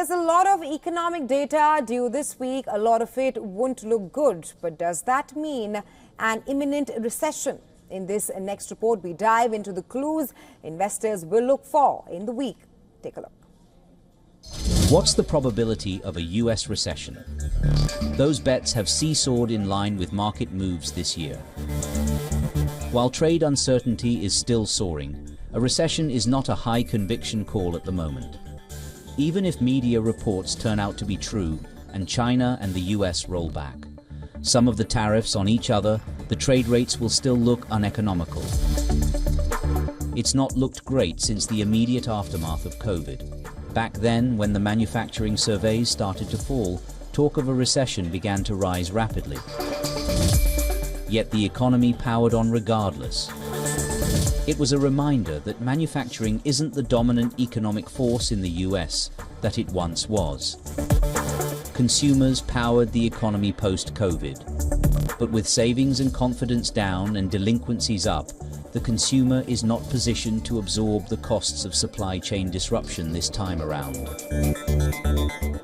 There's a lot of economic data due this week. A lot of it won't look good. But does that mean an imminent recession? In this next report, we dive into the clues investors will look for in the week. Take a look. What's the probability of a US recession? Those bets have seesawed in line with market moves this year. While trade uncertainty is still soaring, a recession is not a high conviction call at the moment. Even if media reports turn out to be true and China and the US roll back, some of the tariffs on each other, the trade rates will still look uneconomical. It's not looked great since the immediate aftermath of COVID. Back then, when the manufacturing surveys started to fall, talk of a recession began to rise rapidly. Yet the economy powered on regardless. It was a reminder that manufacturing isn't the dominant economic force in the US that it once was. Consumers powered the economy post-COVID. But with savings and confidence down and delinquencies up, the consumer is not positioned to absorb the costs of supply chain disruption this time around.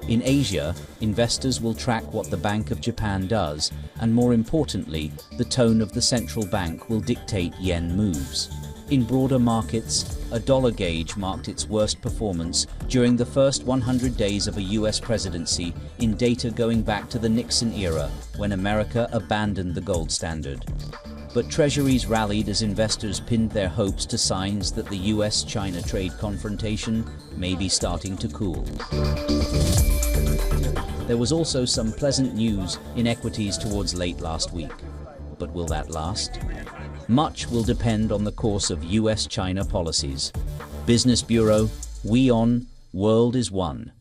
In Asia, investors will track what the Bank of Japan does, and more importantly, the tone of the central bank will dictate yen moves. In broader markets, a dollar gauge marked its worst performance during the first 100 days of a US presidency in data going back to the Nixon era, when America abandoned the gold standard. But treasuries rallied as investors pinned their hopes to signs that the US-China trade confrontation may be starting to cool. There was also some pleasant news in equities towards late last week. But will that last? Much will depend on the course of US-China policies. Business Bureau, WION World is one.